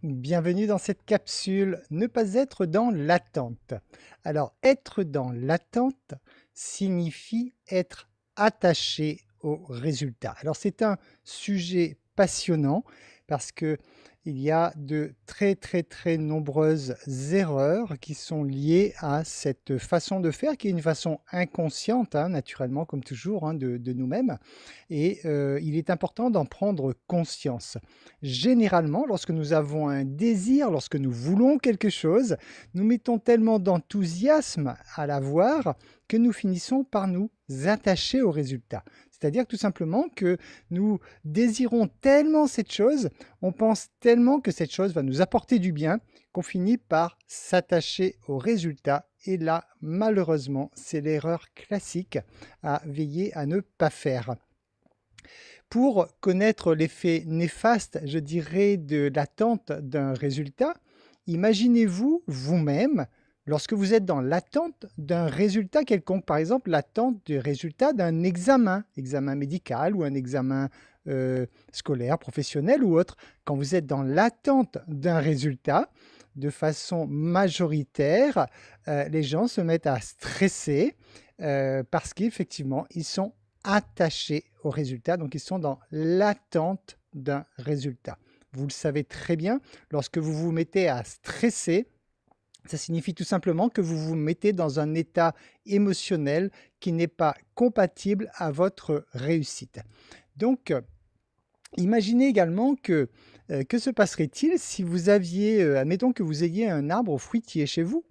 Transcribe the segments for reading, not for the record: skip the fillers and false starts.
Bienvenue dans cette capsule, ne pas être dans l'attente. Alors, être dans l'attente signifie être attaché au résultat. Alors, c'est un sujet passionnant parce que il y a de très nombreuses erreurs qui sont liées à cette façon de faire, qui est une façon inconsciente, hein, naturellement, comme toujours, hein, de nous-mêmes. Et il est important d'en prendre conscience. Généralement, lorsque nous avons un désir, lorsque nous voulons quelque chose, nous mettons tellement d'enthousiasme à l'avoir que nous finissons par nous attacher au résultat. C'est-à-dire tout simplement que nous désirons tellement cette chose, on pense tellement que cette chose va nous apporter du bien, qu'on finit par s'attacher au résultat. Et là, malheureusement, c'est l'erreur classique à veiller à ne pas faire. Pour connaître l'effet néfaste, je dirais, de l'attente d'un résultat, imaginez-vous vous-même lorsque vous êtes dans l'attente d'un résultat quelconque, par exemple l'attente du résultat d'un examen, examen médical ou un examen scolaire, professionnel ou autre. Quand vous êtes dans l'attente d'un résultat, de façon majoritaire, les gens se mettent à stresser parce qu'effectivement, ils sont attachés au résultat, donc ils sont dans l'attente d'un résultat. Vous le savez très bien, lorsque vous vous mettez à stresser, ça signifie tout simplement que vous vous mettez dans un état émotionnel qui n'est pas compatible à votre réussite. Donc, imaginez également que se passerait-il si vous aviez, admettons que vous ayez un arbre fruitier chez vous,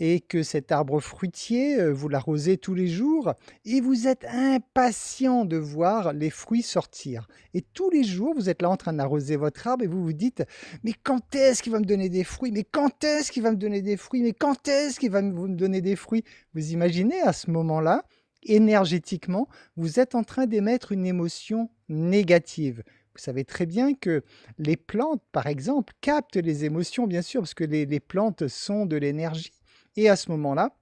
et que cet arbre fruitier, vous l'arrosez tous les jours et vous êtes impatient de voir les fruits sortir. Et tous les jours, vous êtes là en train d'arroser votre arbre et vous vous dites: «Mais quand est-ce qu'il va me donner des fruits? Mais quand est-ce qu'il va me donner des fruits? Mais quand est-ce qu'il va me donner des fruits?» Vous imaginez à ce moment-là, énergétiquement, vous êtes en train d'émettre une émotion négative. Vous savez très bien que les plantes, par exemple, captent les émotions, bien sûr, parce que les plantes sont de l'énergie. Et à ce moment-là,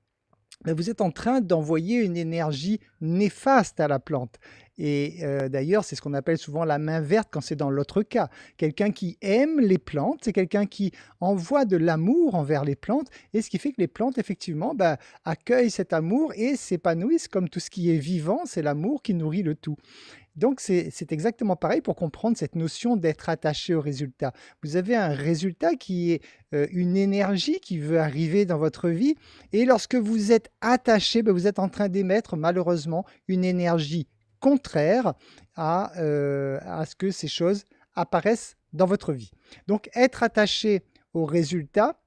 vous êtes en train d'envoyer une énergie néfaste à la plante. Et d'ailleurs, c'est ce qu'on appelle souvent la main verte quand c'est dans l'autre cas. Quelqu'un qui aime les plantes, c'est quelqu'un qui envoie de l'amour envers les plantes, et ce qui fait que les plantes, effectivement, accueillent cet amour et s'épanouissent comme tout ce qui est vivant, c'est l'amour qui nourrit le tout. Donc, c'est exactement pareil pour comprendre cette notion d'être attaché au résultat. Vous avez un résultat qui est une énergie qui veut arriver dans votre vie, et lorsque vous êtes attaché, vous êtes en train d'émettre malheureusement une énergie contraire à ce que ces choses apparaissent dans votre vie. Donc, être attaché au résultat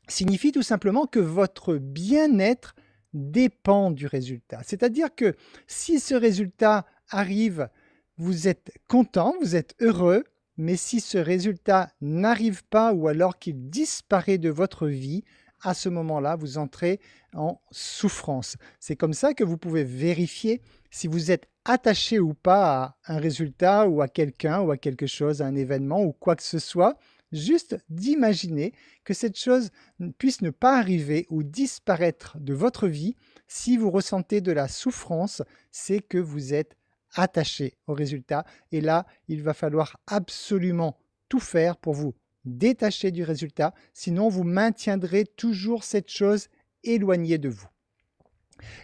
signifie tout simplement que votre bien-être dépend du résultat. C'est-à-dire que si ce résultat arrive, vous êtes content, vous êtes heureux, mais si ce résultat n'arrive pas ou alors qu'il disparaît de votre vie, à ce moment-là, vous entrez en souffrance. C'est comme ça que vous pouvez vérifier si vous êtes attaché ou pas à un résultat ou à quelqu'un ou à quelque chose, à un événement ou quoi que ce soit. Juste d'imaginer que cette chose puisse ne pas arriver ou disparaître de votre vie. Si vous ressentez de la souffrance, c'est que vous êtes attaché au résultat. Et là, il va falloir absolument tout faire pour vous détacher du résultat. Sinon, vous maintiendrez toujours cette chose éloignée de vous.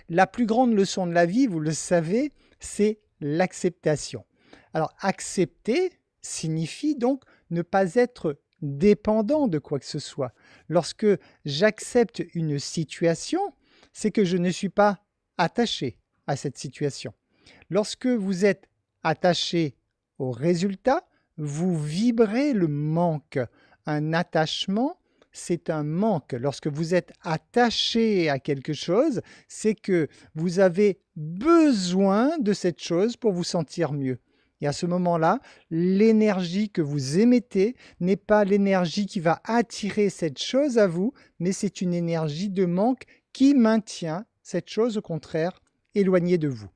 La plus grande leçon de la vie, vous le savez, c'est l'acceptation. Alors, accepter signifie donc ne pas être dépendant de quoi que ce soit. Lorsque j'accepte une situation, c'est que je ne suis pas attaché à cette situation. Lorsque vous êtes attaché au résultat, vous vibrez le manque. Un attachement, c'est un manque. Lorsque vous êtes attaché à quelque chose, c'est que vous avez besoin de cette chose pour vous sentir mieux. Et à ce moment-là, l'énergie que vous émettez n'est pas l'énergie qui va attirer cette chose à vous, mais c'est une énergie de manque qui maintient cette chose, au contraire, éloignée de vous.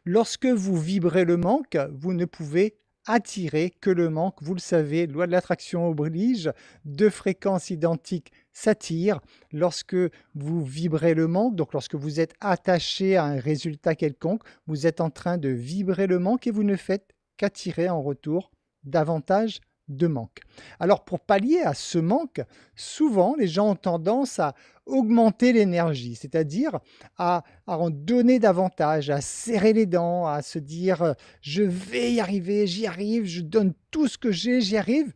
Lorsque vous vibrez le manque, vous ne pouvez attirer que le manque. Vous le savez, loi de l'attraction oblige, deux fréquences identiques s'attirent. Lorsque vous vibrez le manque, donc lorsque vous êtes attaché à un résultat quelconque, vous êtes en train de vibrer le manque et vous ne faites qu'attirer en retour davantage de manque. Alors pour pallier à ce manque, souvent les gens ont tendance à augmenter l'énergie, c'est-à-dire à en donner davantage, à serrer les dents, à se dire je vais y arriver, j'y arrive, je donne tout ce que j'ai, j'y arrive.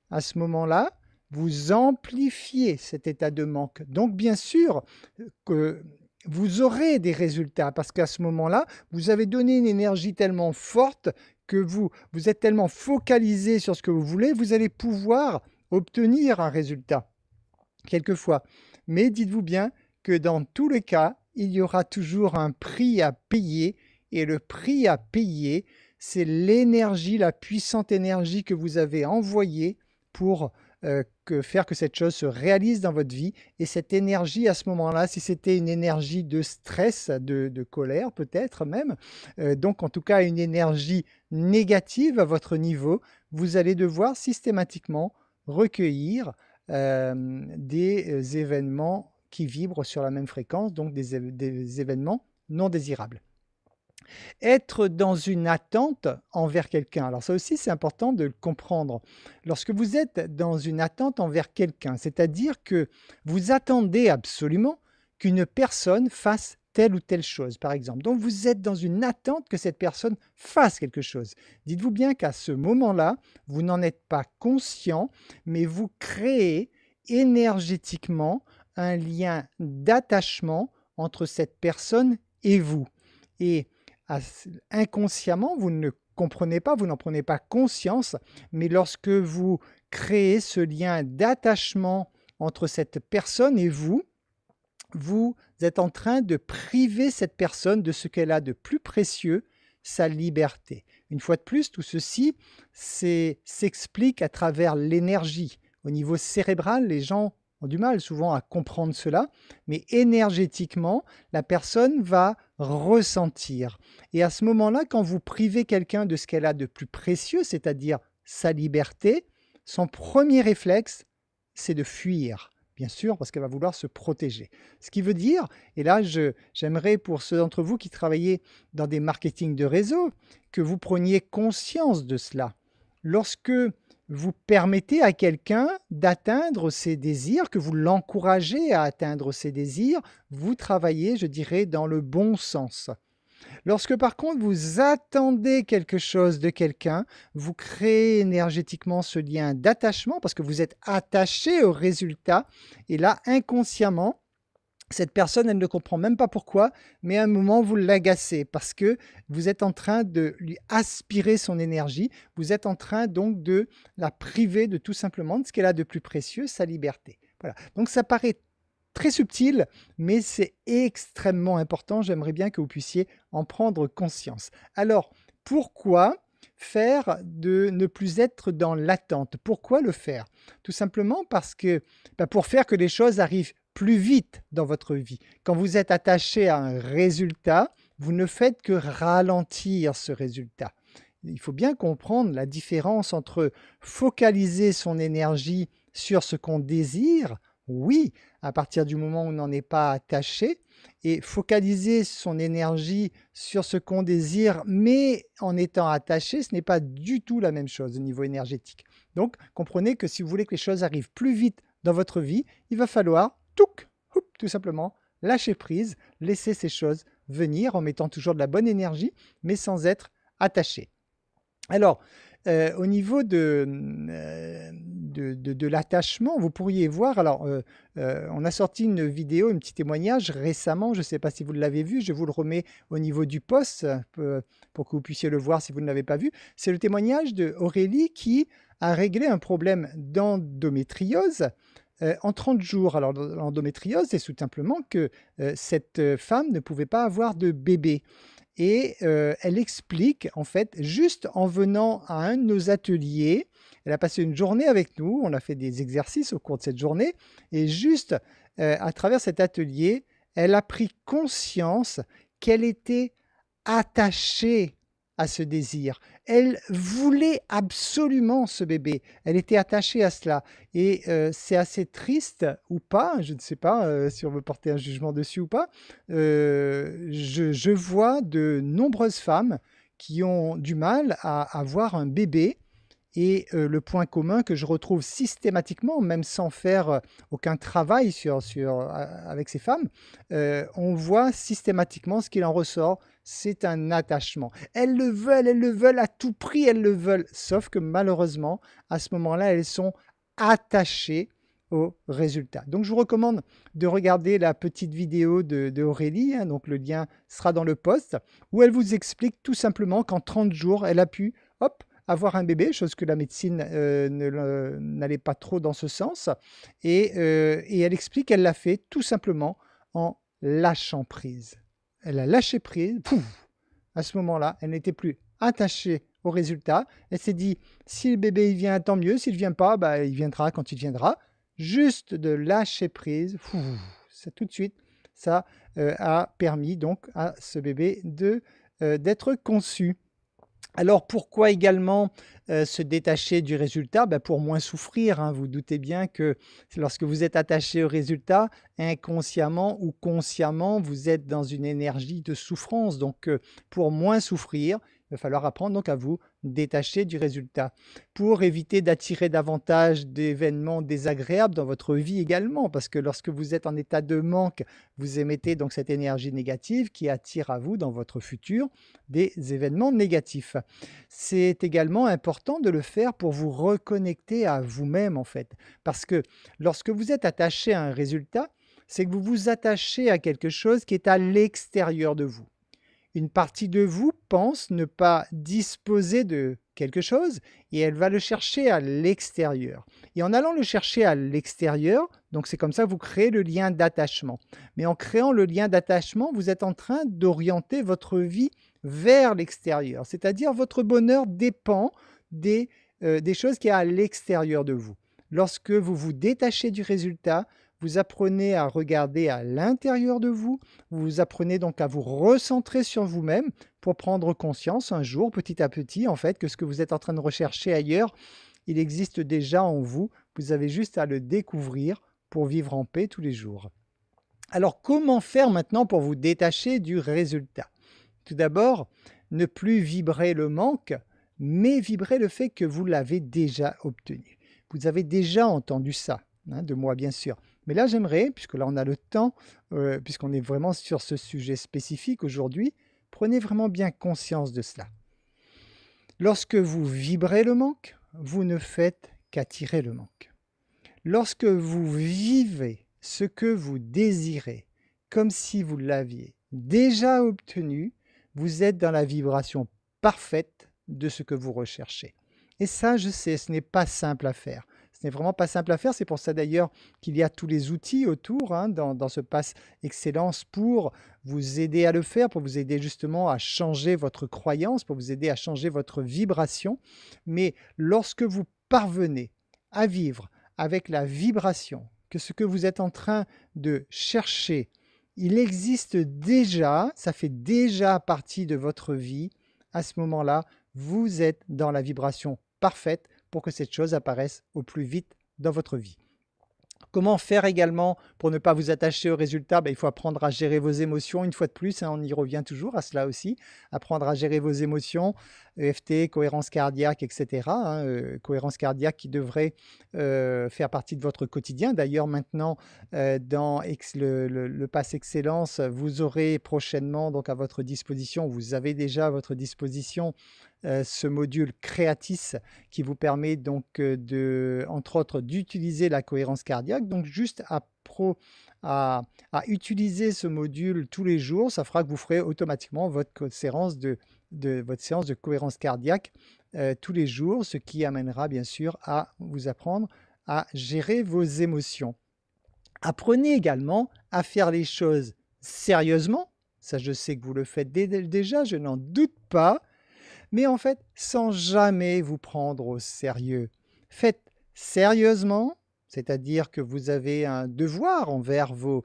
À ce moment-là, vous amplifiez cet état de manque. Donc bien sûr que vous aurez des résultats parce qu'à ce moment-là, vous avez donné une énergie tellement forte que vous êtes tellement focalisé sur ce que vous voulez, vous allez pouvoir obtenir un résultat, quelquefois. Mais dites-vous bien que dans tous les cas, il y aura toujours un prix à payer et le prix à payer, c'est l'énergie, la puissante énergie que vous avez envoyée pour faire que cette chose se réalise dans votre vie. Et cette énergie, à ce moment-là, si c'était une énergie de stress, de colère peut-être même, donc en tout cas une énergie négative à votre niveau, vous allez devoir systématiquement recueillir des événements qui vibrent sur la même fréquence, donc des événements non désirables. Être dans une attente envers quelqu'un. Alors ça aussi, c'est important de le comprendre. Lorsque vous êtes dans une attente envers quelqu'un, c'est-à-dire que vous attendez absolument qu'une personne fasse telle ou telle chose, par exemple. Donc vous êtes dans une attente que cette personne fasse quelque chose. Dites-vous bien qu'à ce moment-là, vous n'en êtes pas conscient, mais vous créez énergétiquement un lien d'attachement entre cette personne et vous. Et inconsciemment, vous ne comprenez pas, vous n'en prenez pas conscience, mais lorsque vous créez ce lien d'attachement entre cette personne et vous, vous êtes en train de priver cette personne de ce qu'elle a de plus précieux, sa liberté. Une fois de plus, tout ceci s'explique à travers l'énergie. Au niveau cérébral, les gens ont du mal souvent à comprendre cela, mais énergétiquement, la personne va ressentir. Et à ce moment-là, quand vous privez quelqu'un de ce qu'elle a de plus précieux, c'est-à-dire sa liberté, son premier réflexe, c'est de fuir. Bien sûr, parce qu'elle va vouloir se protéger. Ce qui veut dire, et là j'aimerais pour ceux d'entre vous qui travaillez dans des marketing de réseau, que vous preniez conscience de cela. Lorsque vous permettez à quelqu'un d'atteindre ses désirs, que vous l'encouragez à atteindre ses désirs, vous travaillez, je dirais, dans le bon sens. Lorsque par contre vous attendez quelque chose de quelqu'un, vous créez énergétiquement ce lien d'attachement parce que vous êtes attaché au résultat et là inconsciemment, cette personne, elle ne comprend même pas pourquoi, mais à un moment, vous l'agacez parce que vous êtes en train de lui aspirer son énergie, vous êtes en train donc de la priver de tout simplement de ce qu'elle a de plus précieux, sa liberté. Voilà. Donc ça paraît très subtil, mais c'est extrêmement important. J'aimerais bien que vous puissiez en prendre conscience. Alors, pourquoi faire de ne plus être dans l'attente? Pourquoi le faire? Tout simplement parce que pour faire que les choses arrivent plus vite dans votre vie. Quand vous êtes attaché à un résultat, vous ne faites que ralentir ce résultat. Il faut bien comprendre la différence entre focaliser son énergie sur ce qu'on désire, oui, à partir du moment où on n'en est pas attaché, et focaliser son énergie sur ce qu'on désire, mais en étant attaché, ce n'est pas du tout la même chose au niveau énergétique. Donc, comprenez que si vous voulez que les choses arrivent plus vite dans votre vie, il va falloir tout simplement lâcher prise, laisser ces choses venir en mettant toujours de la bonne énergie, mais sans être attaché. Alors, au niveau de l'attachement, vous pourriez voir, alors on a sorti une vidéo, un petit témoignage récemment, je ne sais pas si vous l'avez vu, je vous le remets au niveau du post pour que vous puissiez le voir si vous ne l'avez pas vu. C'est le témoignage d'Aurélie qui a réglé un problème d'endométriose en 30 jours. Alors l'endométriose, c'est tout simplement que cette femme ne pouvait pas avoir de bébé. Et elle explique, en fait, juste en venant à un de nos ateliers, elle a passé une journée avec nous, on a fait des exercices au cours de cette journée, et juste à travers cet atelier, elle a pris conscience qu'elle était attachée à ce désir. Elle voulait absolument ce bébé. Elle était attachée à cela. Et c'est assez triste ou pas, je ne sais pas si on veut porter un jugement dessus ou pas. Je vois de nombreuses femmes qui ont du mal à avoir un bébé Et le point commun que je retrouve systématiquement, même sans faire aucun travail avec ces femmes, on voit systématiquement ce qu'il en ressort, c'est un attachement. Elles le veulent à tout prix, elles le veulent. Sauf que malheureusement, à ce moment-là, elles sont attachées au résultat. Donc je vous recommande de regarder la petite vidéo de Aurélie, hein, donc le lien sera dans le post, où elle vous explique tout simplement qu'en 30 jours, elle a pu, hop, avoir un bébé, chose que la médecine n'allait pas trop dans ce sens. Et elle explique qu'elle l'a fait tout simplement en lâchant prise. Elle a lâché prise, pouf, à ce moment-là, elle n'était plus attachée au résultat. Elle s'est dit, si le bébé il vient, tant mieux, s'il ne vient pas, bah, il viendra quand il viendra. Juste de lâcher prise, pouf, ça, tout de suite, ça a permis donc à ce bébé d'être conçu. Alors pourquoi également se détacher du résultat? Pour moins souffrir, hein. Vous doutez bien que lorsque vous êtes attaché au résultat, inconsciemment ou consciemment, vous êtes dans une énergie de souffrance. Donc pour moins souffrir, il va falloir apprendre donc à vous détacher du résultat. Pour éviter d'attirer davantage d'événements désagréables dans votre vie également, parce que lorsque vous êtes en état de manque, vous émettez donc cette énergie négative qui attire à vous dans votre futur des événements négatifs. C'est également important de le faire pour vous reconnecter à vous-même en fait. Parce que lorsque vous êtes attaché à un résultat, c'est que vous vous attachez à quelque chose qui est à l'extérieur de vous. Une partie de vous pense ne pas disposer de quelque chose et elle va le chercher à l'extérieur. Et en allant le chercher à l'extérieur, donc c'est comme ça que vous créez le lien d'attachement. Mais en créant le lien d'attachement, vous êtes en train d'orienter votre vie vers l'extérieur. C'est-à-dire votre bonheur dépend des choses qui sont à l'extérieur de vous. Lorsque vous vous détachez du résultat, vous apprenez à regarder à l'intérieur de vous, vous apprenez donc à vous recentrer sur vous-même pour prendre conscience un jour, petit à petit, en fait, que ce que vous êtes en train de rechercher ailleurs, il existe déjà en vous. Vous avez juste à le découvrir pour vivre en paix tous les jours. Alors, comment faire maintenant pour vous détacher du résultat? Tout d'abord, ne plus vibrer le manque, mais vibrer le fait que vous l'avez déjà obtenu. Vous avez déjà entendu ça, hein, de moi bien sûr. Mais là, j'aimerais, puisque là on a le temps, puisqu'on est vraiment sur ce sujet spécifique aujourd'hui, prenez vraiment bien conscience de cela. Lorsque vous vibrez le manque, vous ne faites qu'attirer le manque. Lorsque vous vivez ce que vous désirez, comme si vous l'aviez déjà obtenu, vous êtes dans la vibration parfaite de ce que vous recherchez. Et ça, je sais, ce n'est pas simple à faire. Ce n'est vraiment pas simple à faire. C'est pour ça d'ailleurs qu'il y a tous les outils autour, hein, dans ce Pass Excellence pour vous aider à le faire, pour vous aider justement à changer votre croyance, pour vous aider à changer votre vibration. Mais lorsque vous parvenez à vivre avec la vibration, que ce que vous êtes en train de chercher, il existe déjà, ça fait déjà partie de votre vie, à ce moment-là, vous êtes dans la vibration parfaite pour que cette chose apparaisse au plus vite dans votre vie. Comment faire également pour ne pas vous attacher au résultat? Il faut apprendre à gérer vos émotions, une fois de plus, hein, on y revient toujours à cela aussi, apprendre à gérer vos émotions, EFT, cohérence cardiaque, etc. Cohérence cardiaque qui devrait faire partie de votre quotidien. D'ailleurs, maintenant, dans le Pass Excellence, vous aurez prochainement donc à votre disposition, vous avez déjà à votre disposition ce module Creatis qui vous permet donc entre autres d'utiliser la cohérence cardiaque. Donc juste à utiliser ce module tous les jours, ça fera que vous ferez automatiquement votre séance de cohérence cardiaque tous les jours, ce qui amènera bien sûr à vous apprendre à gérer vos émotions. Apprenez également à faire les choses sérieusement. Ça, je sais que vous le faites déjà, je n'en doute pas. Mais en fait, sans jamais vous prendre au sérieux. Faites sérieusement, c'est-à-dire que vous avez un devoir envers vos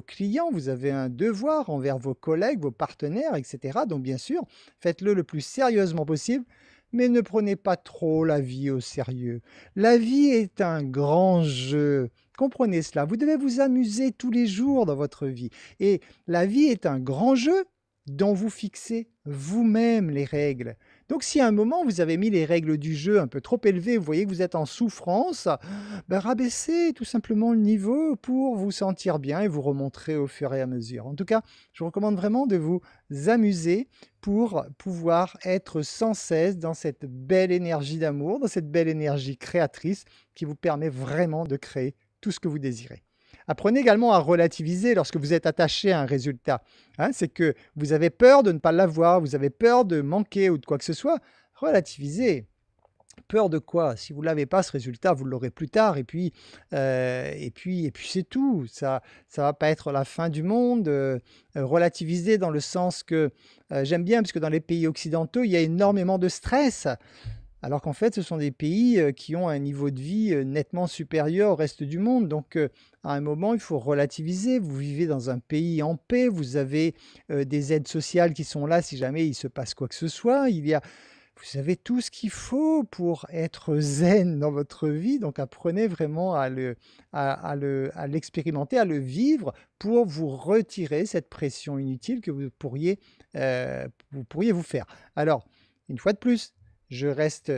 clients, vous avez un devoir envers vos collègues, vos partenaires, etc. Donc bien sûr, faites-le le plus sérieusement possible, mais ne prenez pas trop la vie au sérieux. La vie est un grand jeu. Comprenez cela. Vous devez vous amuser tous les jours dans votre vie. Et la vie est un grand jeu. dont vous fixez vous-même les règles. Donc si à un moment vous avez mis les règles du jeu un peu trop élevées, vous voyez que vous êtes en souffrance, ben rabaissez tout simplement le niveau pour vous sentir bien et vous remonterez au fur et à mesure. En tout cas, je vous recommande vraiment de vous amuser pour pouvoir être sans cesse dans cette belle énergie d'amour, dans cette belle énergie créatrice qui vous permet vraiment de créer tout ce que vous désirez. Apprenez également à relativiser lorsque vous êtes attaché à un résultat. Hein, c'est que vous avez peur de ne pas l'avoir, vous avez peur de manquer ou de quoi que ce soit. Relativisez. Peur de quoi? Si vous ne l'avez pas, ce résultat, vous l'aurez plus tard. Et puis c'est tout. Ça va pas être la fin du monde. Relativiser dans le sens que j'aime bien, parce que dans les pays occidentaux, il y a énormément de stress. Alors qu'en fait, ce sont des pays qui ont un niveau de vie nettement supérieur au reste du monde. Donc, à un moment, il faut relativiser. Vous vivez dans un pays en paix, vous avez des aides sociales qui sont là si jamais il se passe quoi que ce soit. Vous avez tout ce qu'il faut pour être zen dans votre vie. Donc, apprenez vraiment à l'expérimenter, à le vivre pour vous retirer cette pression inutile que vous pourriez vous faire. Alors, une fois de plus, j'insiste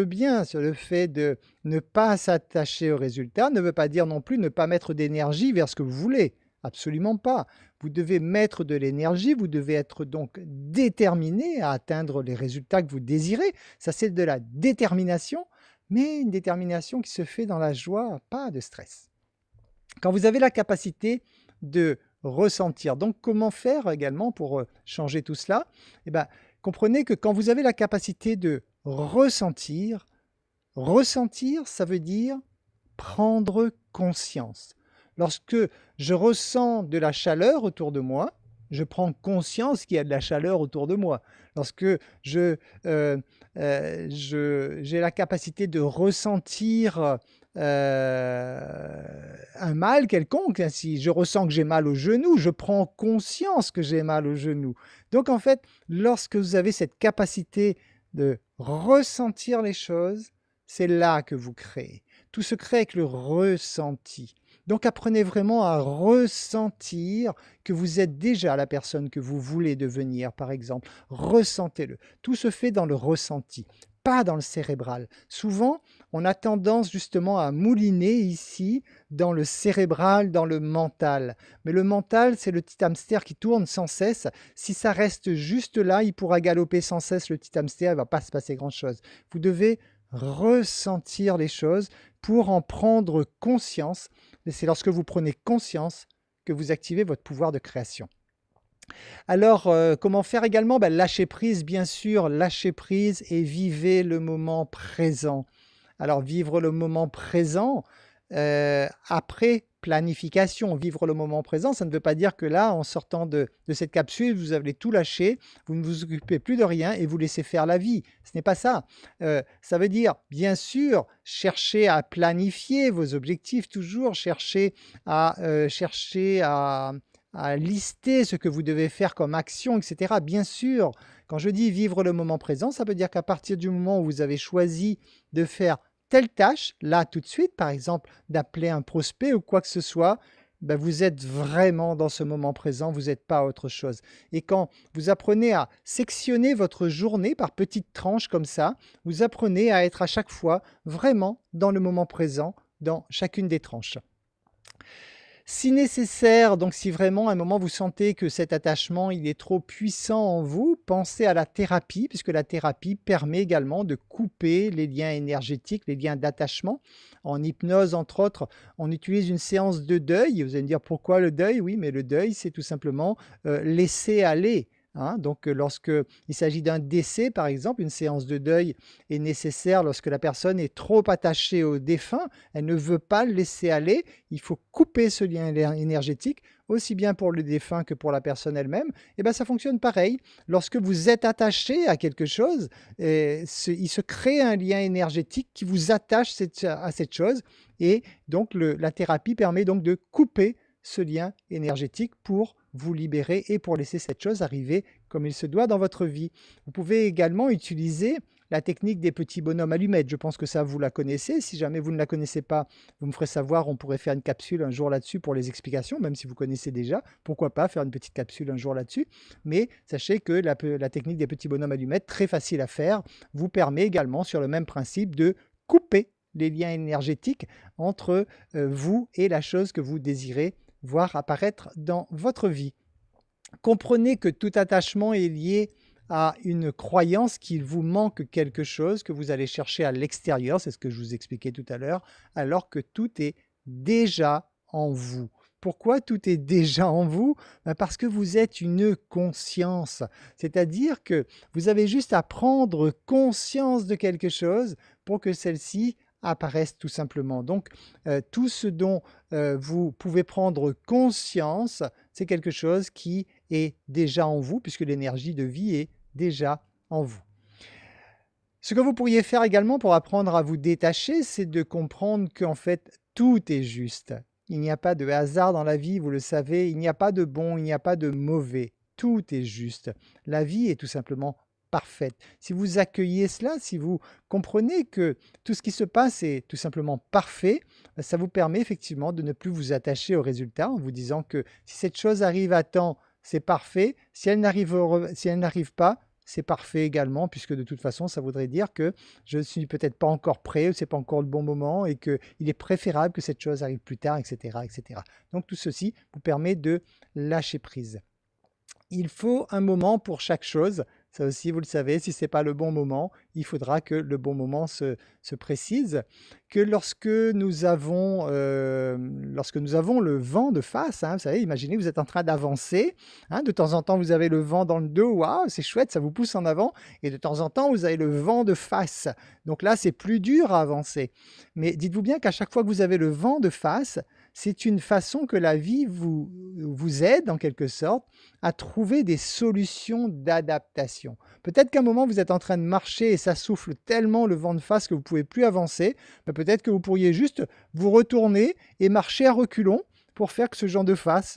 bien sur le fait de ne pas s'attacher au résultat, ne veut pas dire non plus ne pas mettre d'énergie vers ce que vous voulez. Absolument pas. Vous devez mettre de l'énergie, vous devez être donc déterminé à atteindre les résultats que vous désirez. Ça, c'est de la détermination, mais une détermination qui se fait dans la joie, pas de stress. Quand vous avez la capacité de ressentir, donc comment faire également pour changer tout cela? Eh bien, comprenez que quand vous avez la capacité de ressentir, ça veut dire prendre conscience. Lorsque je ressens de la chaleur autour de moi, je prends conscience qu'il y a de la chaleur autour de moi. Lorsque j'ai la capacité de ressentir un mal quelconque, hein, si je ressens que j'ai mal au genou, je prends conscience que j'ai mal au genou. Donc en fait, lorsque vous avez cette capacité de ressentir les choses, c'est là que vous créez. Tout se crée avec le ressenti. Donc apprenez vraiment à ressentir que vous êtes déjà la personne que vous voulez devenir, par exemple. Ressentez-le. Tout se fait dans le ressenti, pas dans le cérébral. Souvent, on a tendance justement à mouliner ici dans le cérébral, dans le mental. Mais le mental, c'est le petit hamster qui tourne sans cesse. Si ça reste juste là, il pourra galoper sans cesse, le petit hamster, il ne va pas se passer grand-chose. Vous devez ressentir les choses pour en prendre conscience. Et c'est lorsque vous prenez conscience que vous activez votre pouvoir de création. Alors, comment faire également? Lâcher prise, bien sûr, lâcher prise et vivez le moment présent. Alors, vivre le moment présent, après planification, vivre le moment présent, ça ne veut pas dire que là, en sortant de cette capsule, vous allez tout lâcher, vous ne vous occupez plus de rien et vous laissez faire la vie. Ce n'est pas ça. Ça veut dire, bien sûr, chercher à planifier vos objectifs, toujours chercher à lister ce que vous devez faire comme action, etc. Bien sûr, quand je dis vivre le moment présent, ça veut dire qu'à partir du moment où vous avez choisi de faire telle tâche, là tout de suite, par exemple, d'appeler un prospect ou quoi que ce soit, vous êtes vraiment dans ce moment présent, vous n'êtes pas autre chose. Et quand vous apprenez à sectionner votre journée par petites tranches comme ça, vous apprenez à être à chaque fois vraiment dans le moment présent, dans chacune des tranches. Si nécessaire, donc si vraiment à un moment vous sentez que cet attachement il est trop puissant en vous, pensez à la thérapie, puisque la thérapie permet également de couper les liens énergétiques, les liens d'attachement. En hypnose, entre autres, on utilise une séance de deuil. Vous allez me dire pourquoi le deuil? Oui, mais le deuil, c'est tout simplement laisser aller. Hein, donc, lorsqu'il s'agit d'un décès, par exemple, une séance de deuil est nécessaire lorsque la personne est trop attachée au défunt, elle ne veut pas le laisser aller, il faut couper ce lien énergétique, aussi bien pour le défunt que pour la personne elle-même. Et bien, ça fonctionne pareil. Lorsque vous êtes attaché à quelque chose, il se crée un lien énergétique qui vous attache à cette chose, et donc la thérapie permet donc de couper ce lien énergétique pour vous libérer et pour laisser cette chose arriver comme il se doit dans votre vie. Vous pouvez également utiliser la technique des petits bonhommes allumettes. Je pense que ça, vous la connaissez. Si jamais vous ne la connaissez pas, vous me ferez savoir. On pourrait faire une capsule un jour là-dessus pour les explications, même si vous connaissez déjà. Pourquoi pas faire une petite capsule un jour là-dessus. Mais sachez que la technique des petits bonhommes allumettes, très facile à faire, vous permet également, sur le même principe, de couper les liens énergétiques entre vous et la chose que vous désirez voir apparaître dans votre vie. Comprenez que tout attachement est lié à une croyance qu'il vous manque quelque chose que vous allez chercher à l'extérieur, c'est ce que je vous expliquais tout à l'heure, alors que tout est déjà en vous. Pourquoi tout est déjà en vous? Parce que vous êtes une conscience, c'est-à-dire que vous avez juste à prendre conscience de quelque chose pour que celle-ci apparaissent tout simplement. Donc, tout ce dont vous pouvez prendre conscience, c'est quelque chose qui est déjà en vous, puisque l'énergie de vie est déjà en vous. Ce que vous pourriez faire également pour apprendre à vous détacher, c'est de comprendre qu'en fait, tout est juste. Il n'y a pas de hasard dans la vie, vous le savez, il n'y a pas de bon, il n'y a pas de mauvais. Tout est juste. La vie est tout simplement parfaite. Si vous accueillez cela, si vous comprenez que tout ce qui se passe est tout simplement parfait, ça vous permet effectivement de ne plus vous attacher au résultat en vous disant que si cette chose arrive à temps, c'est parfait. Si elle n'arrive pas, c'est parfait également, puisque de toute façon, ça voudrait dire que je ne suis peut-être pas encore prêt, ou ce n'est pas encore le bon moment, et qu'il est préférable que cette chose arrive plus tard, etc., etc. Donc tout ceci vous permet de lâcher prise. Il faut un moment pour chaque chose. Ça aussi, vous le savez, si ce n'est pas le bon moment, il faudra que le bon moment se précise. Que lorsque nous avons le vent de face, hein, vous savez, imaginez, vous êtes en train d'avancer. Hein, de temps en temps, vous avez le vent dans le dos. Waouh, c'est chouette, ça vous pousse en avant. Et de temps en temps, vous avez le vent de face. Donc là, c'est plus dur à avancer. Mais dites-vous bien qu'à chaque fois que vous avez le vent de face, c'est une façon que la vie vous aide, en quelque sorte, à trouver des solutions d'adaptation. Peut-être qu'à un moment, vous êtes en train de marcher et ça souffle tellement le vent de face que vous ne pouvez plus avancer. Mais peut-être que vous pourriez juste vous retourner et marcher à reculons pour faire que ce vent de face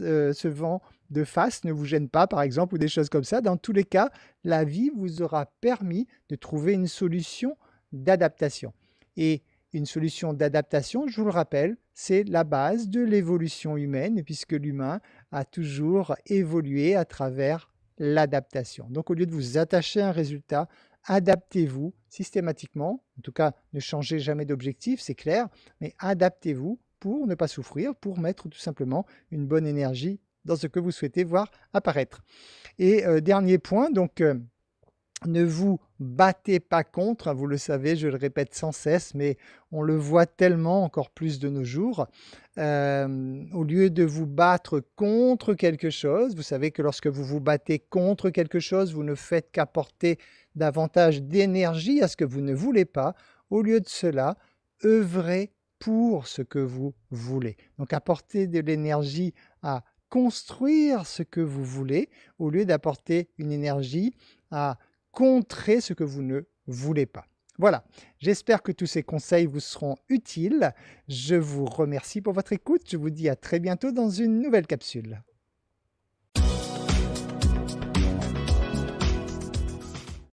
ne vous gêne pas, par exemple, ou des choses comme ça. Dans tous les cas, la vie vous aura permis de trouver une solution d'adaptation. Et une solution d'adaptation, je vous le rappelle, c'est la base de l'évolution humaine, puisque l'humain a toujours évolué à travers l'adaptation. Donc, au lieu de vous attacher à un résultat, adaptez-vous systématiquement. En tout cas, ne changez jamais d'objectif, c'est clair, mais adaptez-vous pour ne pas souffrir, pour mettre tout simplement une bonne énergie dans ce que vous souhaitez voir apparaître. Et dernier point, donc... ne vous battez pas contre, vous le savez, je le répète sans cesse, mais on le voit tellement encore plus de nos jours. Au lieu de vous battre contre quelque chose, vous savez que lorsque vous vous battez contre quelque chose, vous ne faites qu'apporter davantage d'énergie à ce que vous ne voulez pas. Au lieu de cela, œuvrez pour ce que vous voulez. Donc apportez de l'énergie à construire ce que vous voulez, au lieu d'apporter une énergie à contrer ce que vous ne voulez pas. Voilà, j'espère que tous ces conseils vous seront utiles. Je vous remercie pour votre écoute. Je vous dis à très bientôt dans une nouvelle capsule.